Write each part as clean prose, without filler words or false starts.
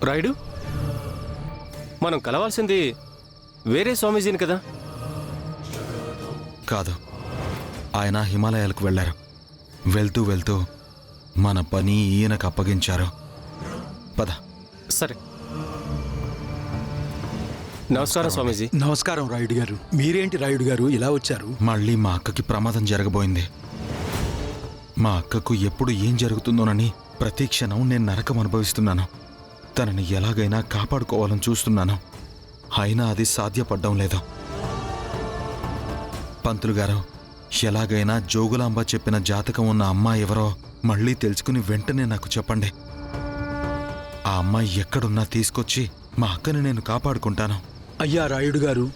రాయుడు, మనం కలవాల్సింది వేరే స్వామీజీని కదా? కాదు, ఆయన హిమాలయాలకు వెళ్ళారు. వెళ్తూ వెళ్తూ మన పని ఈయనకు అప్పగించారు. పద. సరే. నమస్కారం స్వామీజీ. నమస్కారం రాయుడు గారు. మీరేంటి రాయుడు గారు ఇలా వచ్చారు? మళ్ళీ మా అక్కకి ప్రమాదం జరగబోయింది. మా అక్కకు ఎప్పుడు ఏం జరుగుతుందోనని ప్రతి క్షణం నేను నరకం అనుభవిస్తున్నాను. తనని ఎలాగైనా కాపాడుకోవాలని చూస్తున్నాను. అయినా అది సాధ్యపడ్డం లేదు. పంతులు గారు, ఎలాగైనా జోగులాంబ చెప్పిన జాతకం ఉన్న అమ్మాయి ఎవరో మళ్ళీ తెలుసుకుని వెంటనే నాకు చెప్పండి. ఆ అమ్మాయి ఎక్కడున్నా తీసుకొచ్చి మా అక్కని నేను కాపాడుకుంటాను. అయ్యా రాయుడు గారు,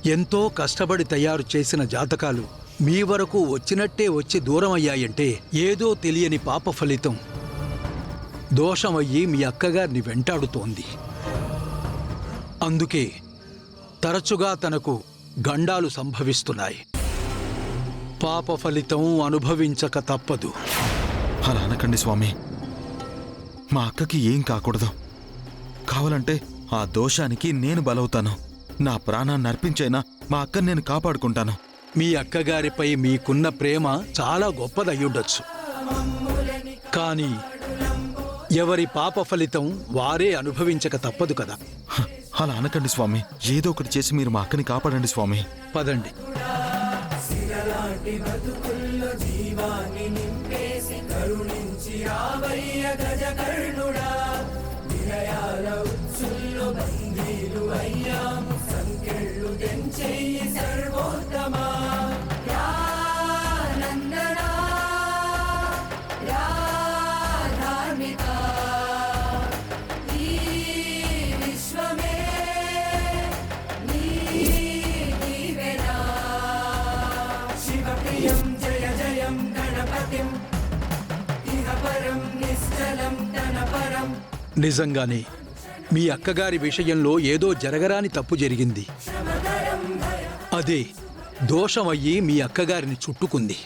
ఎంతో కష్టపడి తయారు చేసిన జాతకాలు మీ వరకు వచ్చినట్టే వచ్చి దూరం అయ్యాయంటే ఏదో తెలియని పాప ఫలితం దోషమయ్యి మీ అక్కగారిని వెంటాడుతోంది. అందుకే తరచుగా తనకు గండాలు సంభవిస్తున్నాయి. పాప ఫలితం అనుభవించక తప్పదు. అలా అనకండి స్వామి. మా అక్కకి ఏం కాకూడదు. కావాలంటే ఆ దోషానికి నేను బలవుతాను. నా ప్రాణాన్ని అర్పించైనా మా అక్కని నేను కాపాడుకుంటాను. మీ అక్కగారిపై మీకున్న ప్రేమ చాలా గొప్పదయ్యుండొచ్చు. కానీ ఎవరి పాప ఫలితం వారే అనుభవించక తప్పదు కదా. అలా అనకండి స్వామి. ఏదో ఒకటి చేసి మీరు మా అక్కని కాపాడండి స్వామి. పదండి. నిజంగానే మీ అక్కగారి విషయంలో ఏదో జరగరాని తప్పు జరిగింది. అదే దోషమయ్యి మీ అక్కగారిని చుట్టుకుంది.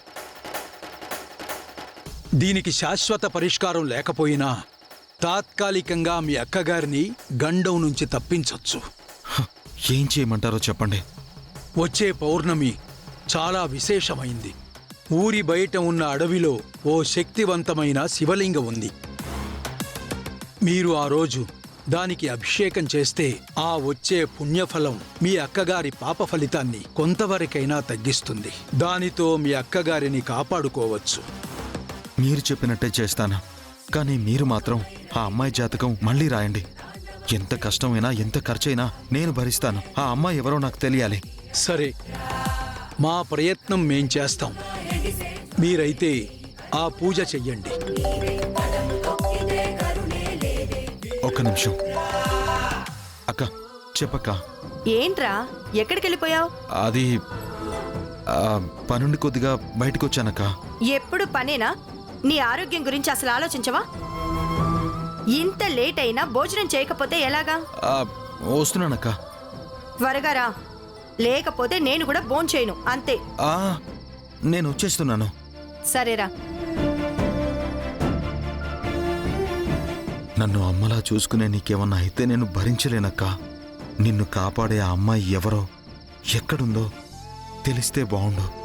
దీనికి శాశ్వత పరిష్కారం లేకపోయినా తాత్కాలికంగా మీ అక్కగారిని గండం నుంచి తప్పించొచ్చు. ఏం చేయమంటారో చెప్పండి. వచ్చే పౌర్ణమి చాలా విశేషమైంది. ఊరి బయట ఉన్న అడవిలో ఓ శక్తివంతమైన శివలింగం ఉంది. మీరు ఆ రోజు దానికి అభిషేకం చేస్తే ఆ వచ్చే పుణ్యఫలం మీ అక్కగారి పాప ఫలితాన్ని కొంతవరకైనా తగ్గిస్తుంది. దానితో మీ అక్కగారిని కాపాడుకోవచ్చు. మీరు చెప్పినట్టే చేస్తాను. కానీ మీరు మాత్రం ఆ అమ్మాయి జాతకం మళ్ళీ రాయండి. ఎంత కష్టమైనా ఎంత ఖర్చైనా నేను భరిస్తాను. ఆ అమ్మాయి ఎవరో నాకు తెలియాలి. సరే, మా ప్రయత్నం మేం చేస్తాం. మీరైతే ఆ పూజ చెయ్యండి. ఒక్క నిమిషం. అక్క, చెప్పక్క. ఏంట్రా, ఎక్కడికెళ్ళిపోయావు? అది పనుండి కొద్దిగా బయటకు వచ్చానక్క. ఎప్పుడు పనేనా? నీ ఆరోగ్యం గురించి అసలు ఆలోచించవా? ఇంత లేట్ అయినా భోజనం చేయకపోతే ఎలాగా? వస్తున్నానక్క. త్వరగా రా, లేకపోతే నేను కూడా భోంచేయను అంతే. నేను వచ్చేస్తున్నాను. సరేరా. నన్ను అమ్మలా చూసుకునే నీకేమన్నా అయితే నేను భరించలేనక్క. నిన్ను కాపాడే ఆ అమ్మాయి ఎవరో ఎక్కడుందో తెలిస్తే బావుండు.